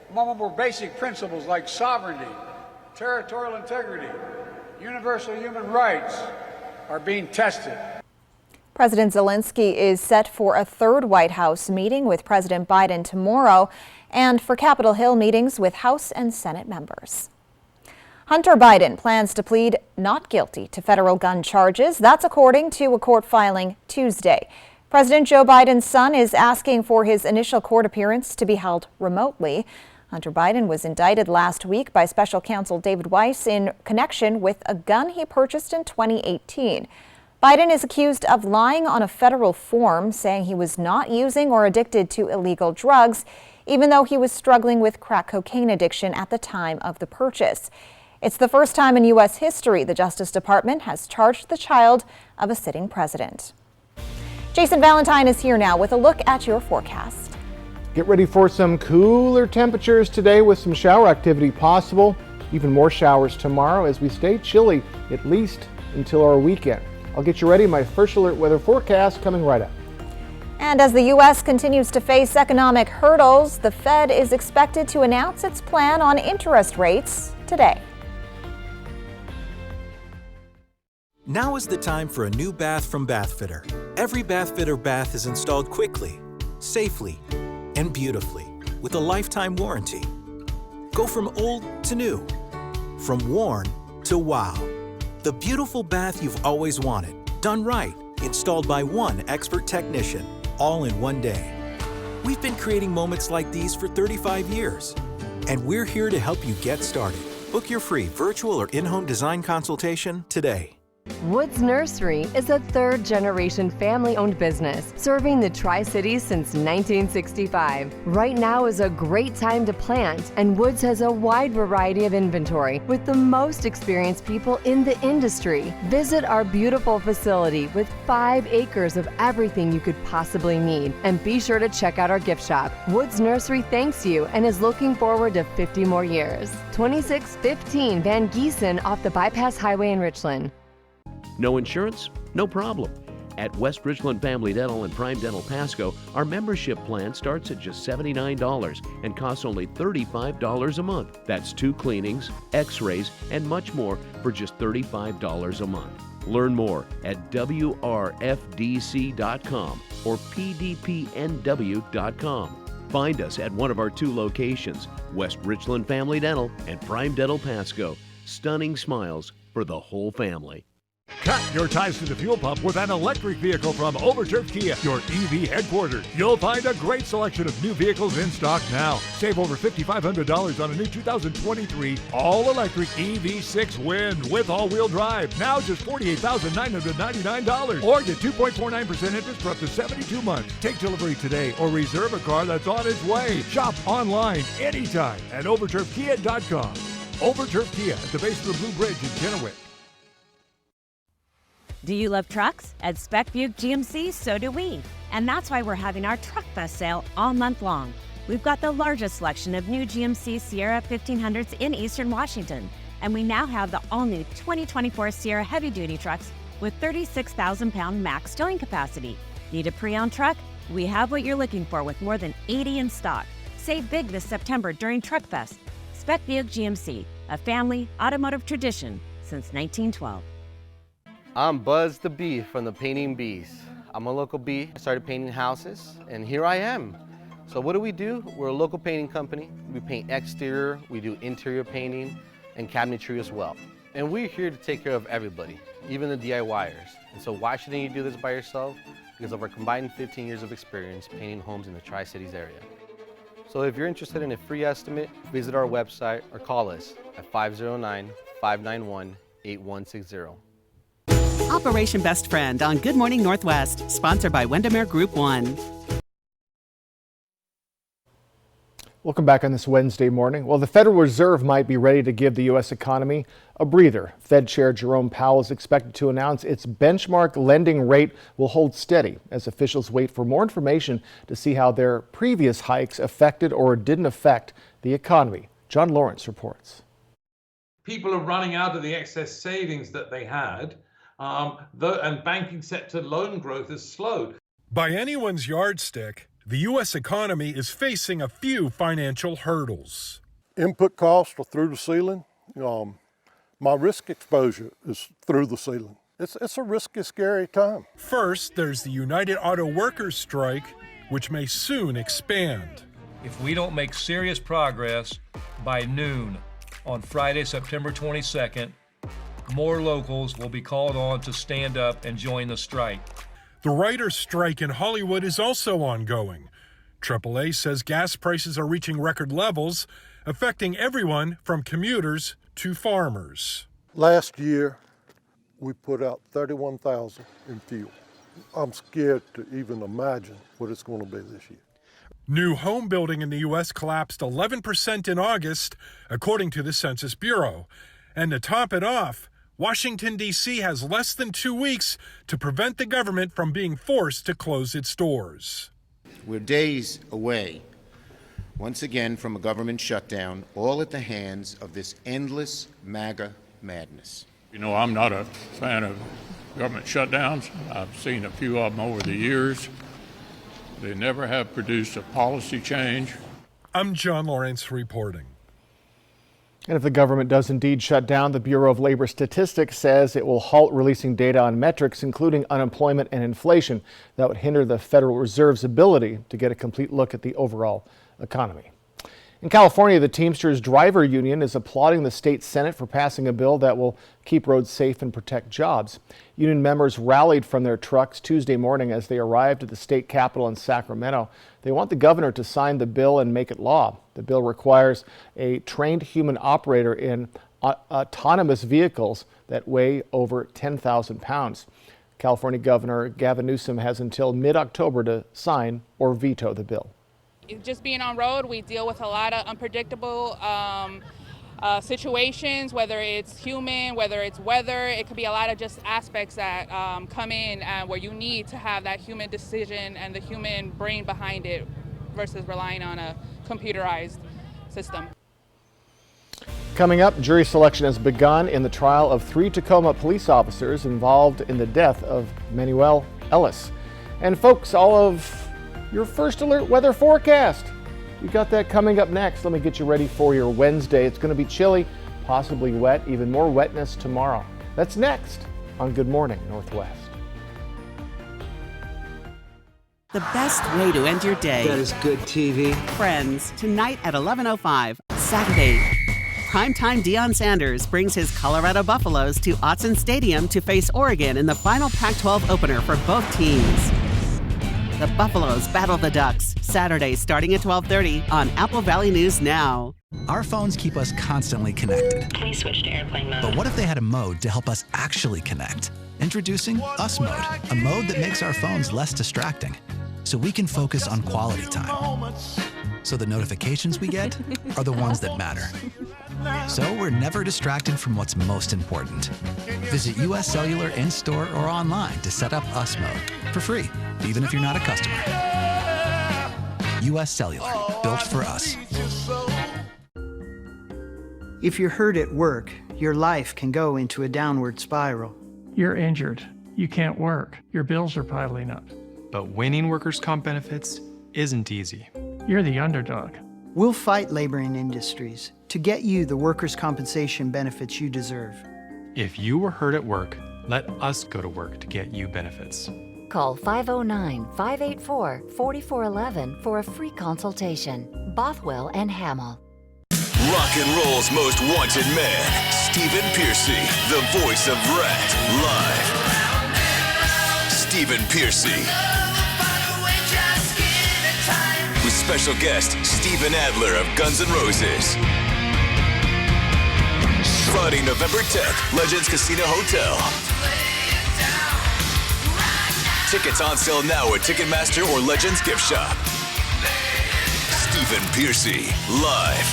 a moment where basic principles like sovereignty, territorial integrity, universal human rights are being tested. President Zelensky is set for a third White House meeting with President Biden tomorrow and for Capitol Hill meetings with House and Senate members. Hunter Biden plans to plead not guilty to federal gun charges. That's according to a court filing Tuesday. President Joe Biden's son is asking for his initial court appearance to be held remotely. Hunter Biden was indicted last week by special counsel David Weiss in connection with a gun he purchased in 2018. Biden is accused of lying on a federal form, saying he was not using or addicted to illegal drugs, even though he was struggling with crack cocaine addiction at the time of the purchase. It's the first time in U.S. history the Justice Department has charged the child of a sitting president. Jason Valentine is here now with a look at your forecast. Get ready for some cooler temperatures today with some shower activity possible. Even more showers tomorrow as we stay chilly, at least until our weekend. I'll get you ready. My first alert weather forecast coming right up. And as the U.S. continues to face economic hurdles, the Fed is expected to announce its plan on interest rates today. Now is the time for a new bath from Bathfitter. Every Bathfitter bath is installed quickly, safely, and beautifully with a lifetime warranty. Go from old to new, from worn to wow. The beautiful bath you've always wanted, done right, installed by one expert technician, all in one day. We've been creating moments like these for 35 years, and we're here to help you get started. Book your free virtual or in-home design consultation today. Woods Nursery is a third-generation family-owned business serving the Tri-Cities since 1965. Right now is a great time to plant, and Woods has a wide variety of inventory with the most experienced people in the industry. Visit our beautiful facility with 5 acres of everything you could possibly need, and be sure to check out our gift shop. Woods Nursery thanks you and is looking forward to 50 more years. 2615 Van Giesen off the Bypass Highway in Richland. No insurance? No problem. At West Richland Family Dental and Prime Dental Pasco, our membership plan starts at just $79 and costs only $35 a month. That's 2 cleanings, x-rays, and much more for just $35 a month. Learn more at WRFDC.com or PDPNW.com. Find us at one of our 2 locations, West Richland Family Dental and Prime Dental Pasco. Stunning smiles for the whole family. Cut your ties to the fuel pump with an electric vehicle from Overturf Kia, your EV headquarters. You'll find a great selection of new vehicles in stock now. Save over $5,500 on a new 2023 all-electric EV6 Wind with all-wheel drive. Now just $48,999. Or get 2.49% interest for up to 72 months. Take delivery today or reserve a car that's on its way. Shop online anytime at overturfkia.com. Overturf Kia at the base of the Blue Bridge in Kennewick. Do you love trucks? At Spec Buick GMC, so do we. And that's why we're having our Truck Fest sale all month long. We've got the largest selection of new GMC Sierra 1500s in Eastern Washington. And we now have the all-new 2024 Sierra heavy-duty trucks with 36,000-pound max towing capacity. Need a pre-owned truck? We have what you're looking for with more than 80 in stock. Save big this September during Truck Fest. Spec Buick GMC, a family automotive tradition since 1912. I'm Buzz the Bee from the Painting Bees. I'm a local bee. I started painting houses, and here I am. So what do? We're a local painting company. We paint exterior, we do interior painting, and cabinetry as well. And we're here to take care of everybody, even the DIYers. And so why shouldn't you do this by yourself? Because of our combined 15 years of experience painting homes in the Tri-Cities area. So if you're interested in a free estimate, visit our website or call us at 509-591-8160. Operation Best Friend on Good Morning Northwest, sponsored by Windermere Group 1. Welcome back on this Wednesday morning. Well, the Federal Reserve might be ready to give the U.S. economy a breather. Fed Chair Jerome Powell is expected to announce its benchmark lending rate will hold steady as officials wait for more information to see how their previous hikes affected or didn't affect the economy. John Lawrence reports. People are running out of the excess savings that they had, and banking sector loan growth has slowed. By anyone's yardstick, the U.S. economy is facing a few financial hurdles. Input costs are through the ceiling. My risk exposure is through the ceiling. It's a risky, scary time. First, there's the United Auto Workers strike, which may soon expand. If we don't make serious progress by noon on Friday, September 22nd, more locals will be called on to stand up and join the strike. The writers' strike in Hollywood is also ongoing. AAA says gas prices are reaching record levels, affecting everyone from commuters to farmers. Last year, we put out $31,000 in fuel. I'm scared to even imagine what it's going to be this year. New home building in the U.S. collapsed 11% in August, according to the Census Bureau. And to top it off, Washington, D.C. has less than 2 weeks to prevent the government from being forced to close its doors. We're days away, once again, from a government shutdown, all at the hands of this endless MAGA madness. You know, I'm not a fan of government shutdowns. I've seen a few of them over the years. They never have produced a policy change. I'm John Lawrence reporting. And if the government does indeed shut down, the Bureau of Labor Statistics says it will halt releasing data on metrics, including unemployment and inflation, that would hinder the Federal Reserve's ability to get a complete look at the overall economy. In California, the Teamsters Driver Union is applauding the state Senate for passing a bill that will keep roads safe and protect jobs. Union members rallied from their trucks Tuesday morning as they arrived at the state capitol in Sacramento. They want the governor to sign the bill and make it law. The bill requires a trained human operator in autonomous vehicles that weigh over 10,000 pounds. California Governor Gavin Newsom has until mid-October to sign or veto the bill. Just being on road, we deal with a lot of unpredictable situations, whether it's human, whether it's weather. It could be a lot of just aspects that come in where you need to have that human decision and the human brain behind it versus relying on a computerized system. Coming up, jury selection has begun in the trial of 3 Tacoma police officers involved in the death of Manuel Ellis. And folks, all of your first alert weather forecast. We got that coming up next. Let me get you ready for your Wednesday. It's going to be chilly, possibly wet, even more wetness tomorrow. That's next on Good Morning Northwest. The best way to end your day. That is good TV. Friends, tonight at 11:05, Saturday. Primetime Deion Sanders brings his Colorado Buffaloes to Autzen Stadium to face Oregon in the final Pac-12 opener for both teams. The Buffaloes battle the Ducks, Saturday starting at 12:30 on Apple Valley News Now. Our phones keep us constantly connected. Please switch to airplane mode. But what if they had a mode to help us actually connect? Introducing Us Mode, a mode that makes our phones less distracting, so we can focus on quality time. So the notifications we get are the ones that matter. So we're never distracted from what's most important. Visit US Cellular in-store or online to set up Us Mode for free, even if you're not a customer. US Cellular, built for us. If you're hurt at work, your life can go into a downward spiral. You're injured. You can't work. Your bills are piling up. But winning workers' comp benefits isn't easy. You're the underdog. We'll fight laboring industries to get you the workers' compensation benefits you deserve. If you were hurt at work, let us go to work to get you benefits. Call 509-584-4411 for a free consultation. Bothwell and Hamill. Rock and roll's most wanted man, Stephen Pearcy, the voice of Rat, live. Stephen Pearcy. With special guest, Steven Adler of Guns N' Roses. Friday, November 10th, Legends Casino Hotel. Tickets on sale now at Ticketmaster or Legends Gift Shop. Stephen Pearcy, live.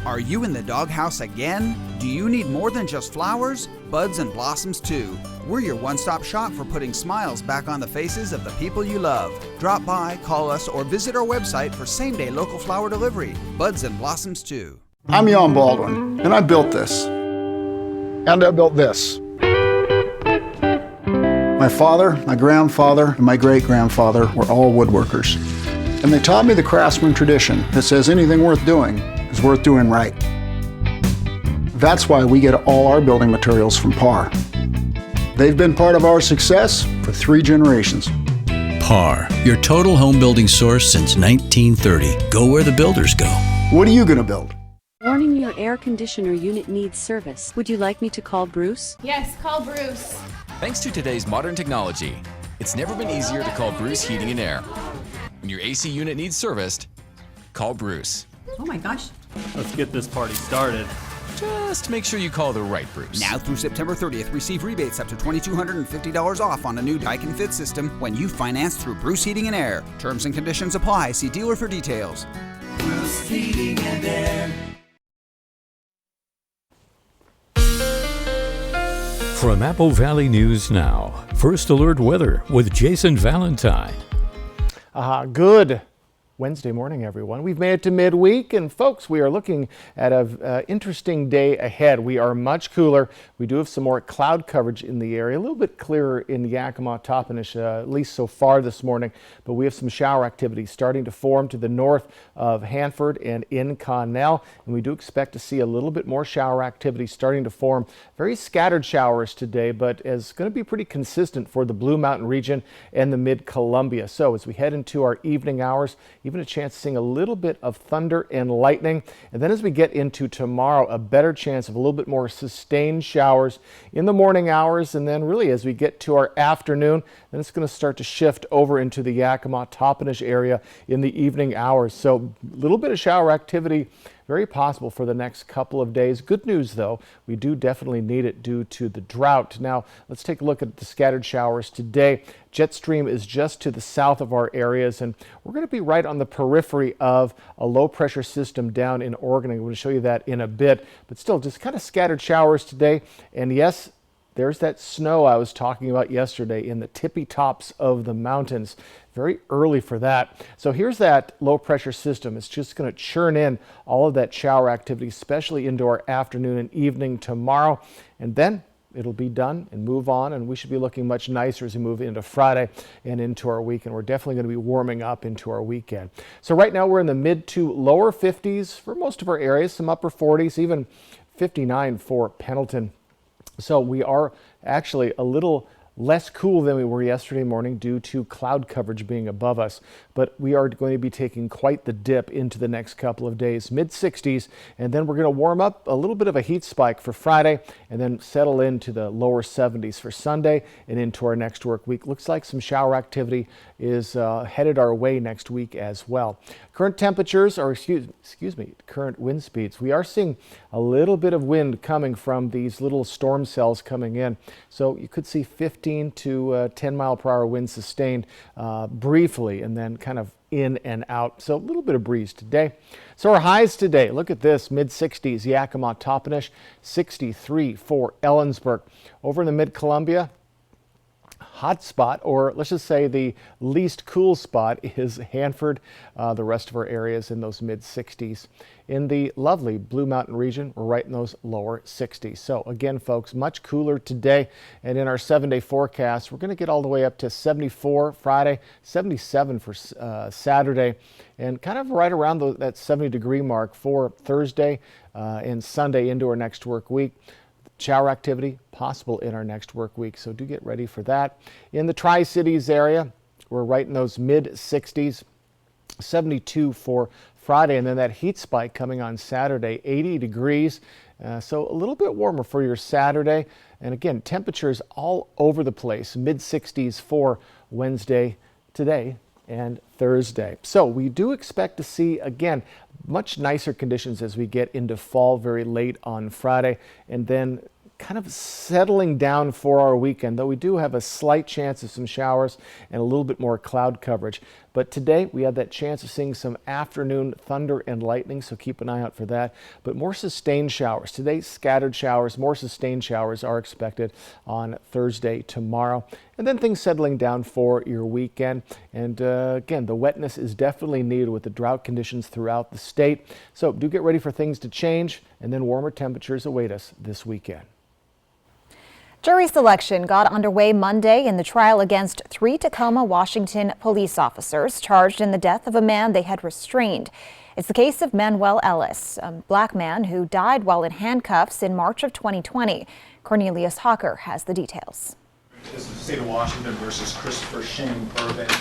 Are you in the doghouse again? Do you need more than just flowers? Buds and blossoms too. We're your one-stop shop for putting smiles back on the faces of the people you love. Drop by, call us, or visit our website for same-day local flower delivery. Buds and blossoms too. I'm Jan Baldwin, and I built this. And I built this. My father, my grandfather, and my great-grandfather were all woodworkers. And they taught me the craftsman tradition that says anything worth doing is worth doing right. That's why we get all our building materials from Par. They've been part of our success for 3 generations. Par, your total home building source since 1930. Go where the builders go. What are you going to build? Warning, your air conditioner unit needs service. Would you like me to call Bruce? Yes, call Bruce. Thanks to today's modern technology, it's never been easier to call Bruce Heating and Air. When your AC unit needs serviced, call Bruce. Oh my gosh. Let's get this party started. Just make sure you call the right Bruce. Now through September 30th, receive rebates up to $2,250 off on a new Daikin Fit system when you finance through Bruce Heating and Air. Terms and conditions apply. See dealer for details. Bruce Heating and Air. From Apple Valley News Now, First Alert Weather with Jason Valentine. Good Wednesday morning, everyone. We've made it to midweek, and folks, we are looking at an interesting day ahead. We are much cooler. We do have some more cloud coverage in the area, a little bit clearer in Yakima, Toppenish, at least so far this morning, but we have some shower activity starting to form to the north of Hanford and in Connell, and we do expect to see a little bit more shower activity starting to form. Very scattered showers today, but it's going to be pretty consistent for the Blue Mountain region and the Mid-Columbia. So as we head into our evening hours, even a chance of seeing a little bit of thunder and lightning. And then as we get into tomorrow, a better chance of a little bit more sustained showers in the morning hours. And then really as we get to our afternoon, then it's going to start to shift over into the Yakima, Toppenish area in the evening hours. So a little bit of shower activity very possible for the next couple of days. Good news, though, we do definitely need it due to the drought. Now, let's take a look at the scattered showers today. Jet stream is just to the south of our areas, and we're going to be right on the periphery of a low-pressure system down in Oregon. I'm going to show you that in a bit, but still just kind of scattered showers today. And yes, there's that snow I was talking about yesterday in the tippy tops of the mountains. Very early for that. So here's that low pressure system. It's just going to churn in all of that shower activity, especially into our afternoon and evening tomorrow. And then it'll be done and move on, and we should be looking much nicer as we move into Friday and into our weekend. We're definitely going to be warming up into our weekend. So right now we're in the mid to lower 50s for most of our areas, some upper 40s, even 59 for Pendleton. So we are actually a little less cool than we were yesterday morning due to cloud coverage being above us, but we are going to be taking quite the dip into the next couple of days, mid 60s, and then we're going to warm up a little bit of a heat spike for Friday and then settle into the lower 70s for Sunday and into our next work week. Looks like some shower activity is headed our way next week as well. Current temperatures, or excuse me, current wind speeds. We are seeing a little bit of wind coming from these little storm cells coming in. So you could see 15 to 10 mile per hour winds sustained briefly and then kind of in and out. So a little bit of breeze today. So our highs today, look at this, mid 60s, Yakima, Toppenish, 63 for Ellensburg. Over in the Mid-Columbia, hot spot, or let's just say the least cool spot, is Hanford. The rest of our areas in those mid-60s. In the lovely Blue Mountain region, we're right in those lower 60s. So again, folks, much cooler today. And in our 7-day forecast, we're going to get all the way up to 74 Friday, 77 for Saturday, and kind of right around that 70-degree mark for Thursday and Sunday into our next work week. Shower activity possible in our next work week, so do get ready for that. In the Tri-Cities area, we're right in those mid-60s, 72 for Friday, and then that heat spike coming on Saturday, 80 degrees. So a little bit warmer for your Saturday. And again, temperatures all over the place, mid-60s for Wednesday, today, and Thursday. So we do expect to see, again, much nicer conditions as we get into fall very late on Friday, and then kind of settling down for our weekend, though we do have a slight chance of some showers and a little bit more cloud coverage. But today we have that chance of seeing some afternoon thunder and lightning, so keep an eye out for that. But more sustained showers. Today, scattered showers, more sustained showers are expected on Thursday, tomorrow. And then things settling down for your weekend. And again, the wetness is definitely needed with the drought conditions throughout the state. So do get ready for things to change, and then warmer temperatures await us this weekend. Jury selection got underway Monday in the trial against 3 Tacoma, Washington police officers charged in the death of a man they had restrained. It's the case of Manuel Ellis, a black man who died while in handcuffs in March of 2020. Cornelius Hawker has the details. This is the state of Washington versus Christopher Shane Burbank,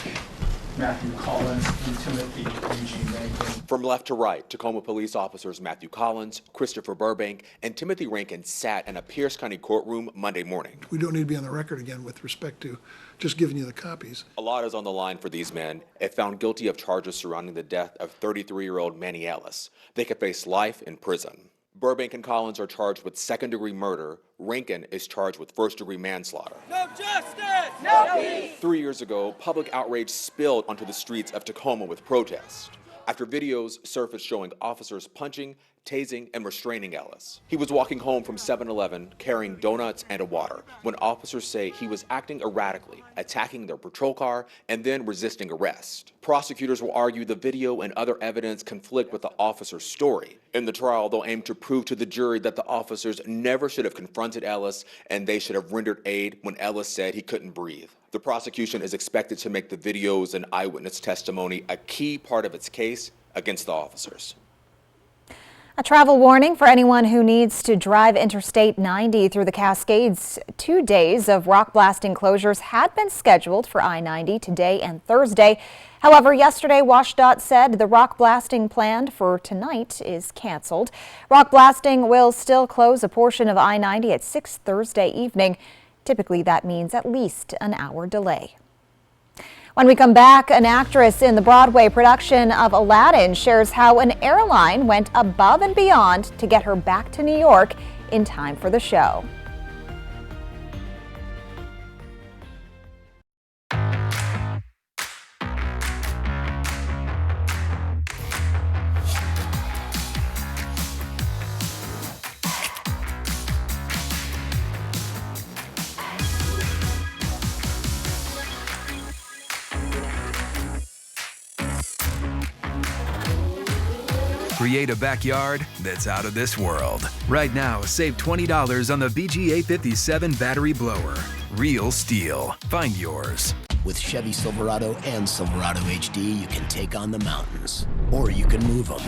Matthew Collins, and Timothy Eugene Rankin. From left to right, Tacoma police officers Matthew Collins, Christopher Burbank, and Timothy Rankin sat in a Pierce County courtroom Monday morning. We don't need to be on the record again with respect to just giving you the copies. A lot is on the line for these men. If found guilty of charges surrounding the death of 33-year-old Manny Ellis, they could face life in prison. Burbank and Collins are charged with second-degree murder. Rankin is charged with first-degree manslaughter. No justice! No peace! 3 years ago, public outrage spilled onto the streets of Tacoma with protests after videos surfaced showing officers punching, tasing, and restraining Ellis. He was walking home from 7-Eleven carrying donuts and a water when officers say he was acting erratically, attacking their patrol car, and then resisting arrest. Prosecutors will argue the video and other evidence conflict with the officer's story. In the trial, they'll aim to prove to the jury that the officers never should have confronted Ellis and they should have rendered aid when Ellis said he couldn't breathe. The prosecution is expected to make the videos and eyewitness testimony a key part of its case against the officers. A travel warning for anyone who needs to drive Interstate 90 through the Cascades. 2 days of rock blasting closures had been scheduled for I-90 today and Thursday. However, yesterday, WashDOT said the rock blasting planned for tonight is canceled. Rock blasting will still close a portion of I-90 at 6 Thursday evening. Typically, that means at least an hour delay. When we come back, an actress in the Broadway production of Aladdin shares how an airline went above and beyond to get her back to New York in time for the show. Create a backyard that's out of this world. Right now, save $20 on the BG857 battery blower. Real steel. Find yours. With Chevy Silverado and Silverado HD, you can take on the mountains, or you can move them.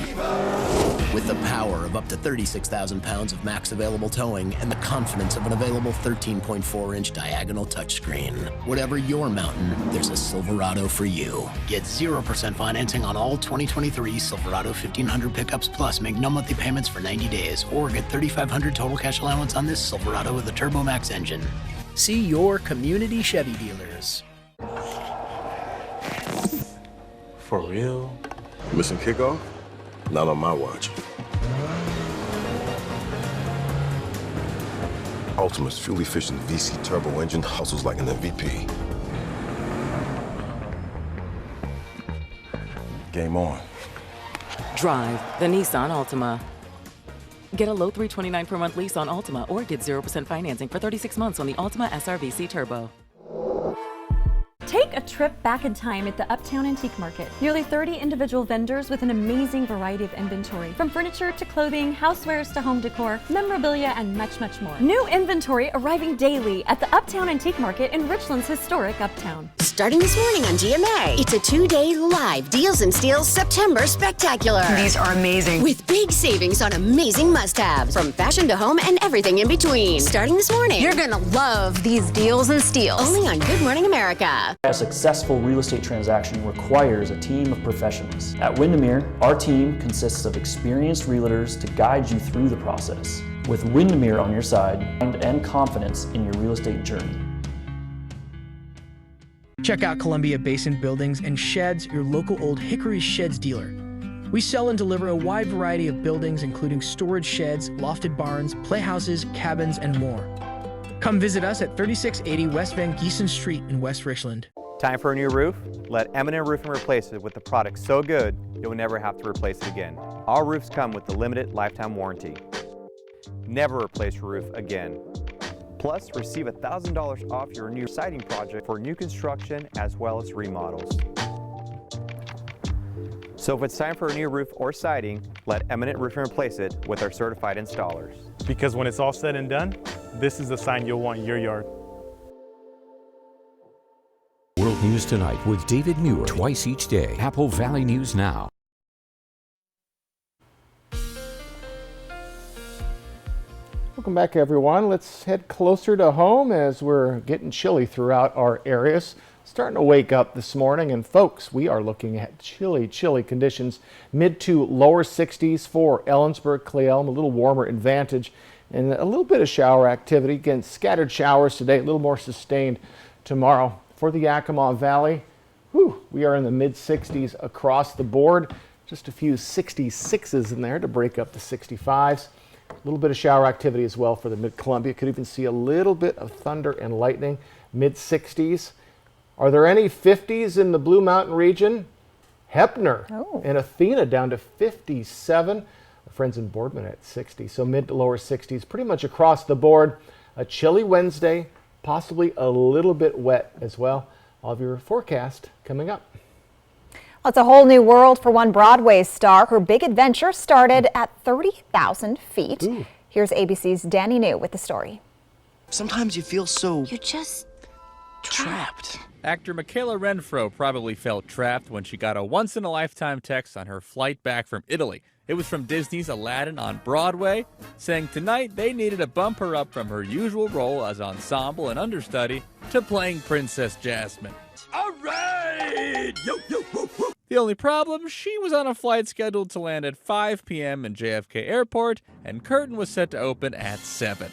With the power of up to 36,000 pounds of max available towing and the confidence of an available 13.4-inch diagonal touchscreen. Whatever your mountain, there's a Silverado for you. Get 0% financing on all 2023 Silverado 1500 pickups, plus make no monthly payments for 90 days, or get $3,500 total cash allowance on this Silverado with a Turbo Max engine. See your community Chevy dealers. For real? Missing kickoff? Not on my watch. Ultima's fuel-efficient VC turbo engine hustles like an MVP. Game on. Drive the Nissan Altima. Get a low $329 per month lease on Altima or get 0% financing for 36 months on the Altima SRVC Turbo. Take a trip back in time at the Uptown Antique Market. Nearly 30 individual vendors with an amazing variety of inventory, from furniture to clothing, housewares to home decor, memorabilia, and much, much more. New inventory arriving daily at the Uptown Antique Market in Richland's historic Uptown. Starting this morning on GMA, it's a 2-day live Deals and Steals September Spectacular. These are amazing. With big savings on amazing must-haves, from fashion to home and everything in between. Starting this morning. You're gonna love these Deals and Steals. Only on Good Morning America. A successful real estate transaction requires a team of professionals. At Windermere, our team consists of experienced realtors to guide you through the process. With Windermere on your side and confidence in your real estate journey. Check out Columbia Basin Buildings and Sheds, your local Old Hickory Sheds dealer. We sell and deliver a wide variety of buildings, including storage sheds, lofted barns, playhouses, cabins, and more. Come visit us at 3680 West Van Giesen Street in West Richland. Time for a new roof? Let M&M Roofing replace it with a product so good you'll never have to replace it again. All roofs come with the limited lifetime warranty. Never replace your roof again. Plus, receive $1,000 off your new siding project for new construction as well as remodels. So if it's time for a new roof or siding, let Eminent Roofing replace it with our certified installers. Because when it's all said and done, this is the sign you'll want in your yard. World News Tonight with David Muir, twice each day. Apple Valley News Now. Welcome back, everyone. Let's head closer to home as we're getting chilly throughout our areas. Starting to wake up this morning, and folks, we are looking at chilly conditions. Mid to lower 60s for Ellensburg, Cle Elum, a little warmer in Vantage, and a little bit of shower activity. Again, scattered showers today, a little more sustained tomorrow. For the Yakima Valley, we are in the mid 60s across the board. Just a few 66s in there to break up the 65s. A little bit of shower activity as well for the Mid-Columbia. Could even see a little bit of thunder and lightning, mid 60s. Are there any 50s in the Blue Mountain region? Heppner and Athena down to 57. Our friends in Boardman at 60. So mid to lower 60s, pretty much across the board. A chilly Wednesday, possibly a little bit wet as well. All of your forecast coming up. Well, it's a whole new world for one Broadway star. Her big adventure started at 30,000 feet. Here's ABC's Danny New with the story. Sometimes you feel so... You're just trapped. Actor Michaela Renfro probably felt trapped when she got a once-in-a-lifetime text on her flight back from Italy. It was from Disney's Aladdin on Broadway, saying tonight they needed to bump her up from her usual role as ensemble and understudy to playing Princess Jasmine. All right! Yo, yo, woo, woo. The only problem, she was on a flight scheduled to land at 5 p.m. in JFK Airport, and curtain was set to open at 7.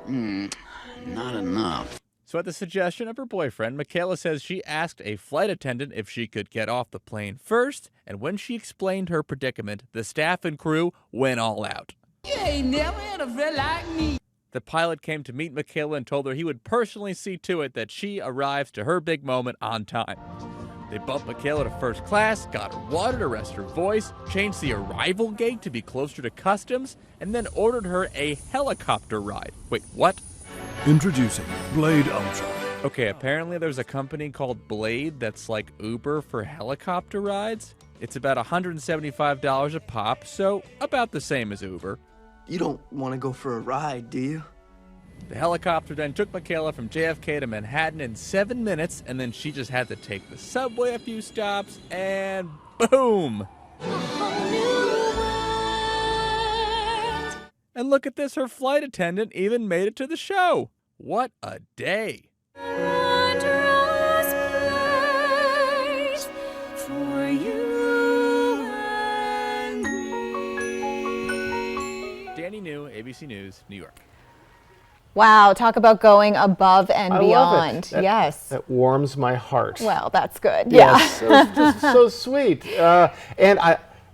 Not enough. So at the suggestion of her boyfriend, Michaela says she asked a flight attendant if she could get off the plane first, and when she explained her predicament, the staff and crew went all out. You ain't never had a friend like me. The pilot came to meet Michaela and told her he would personally see to it that she arrives to her big moment on time. They bumped Michaela to first class, got her water to rest her voice, changed the arrival gate to be closer to customs, and then ordered her a helicopter ride. Wait, what? Introducing Blade Ultra. Okay, apparently there's a company called Blade that's like Uber for helicopter rides. It's about $175 a pop, so about the same as Uber. You don't want to go for a ride, do you? The helicopter then took Michaela from JFK to Manhattan in 7 minutes, and then she just had to take the subway a few stops, and boom! And look at this, her flight attendant even made it to the show. What a day. Danny New, ABC News, New York. Wow, talk about going above and beyond. Yes. That warms my heart. Well, that's good. Yes, Yeah. it was just so sweet. And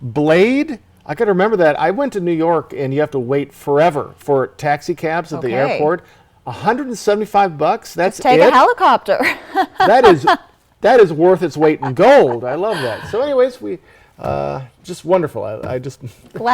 Blade, I got to remember that. I went to New York and you have to wait forever for taxi cabs at the airport. $175. That's Let's take a helicopter. that is worth its weight in gold. I love that. So anyways, we just wonderful. I just glad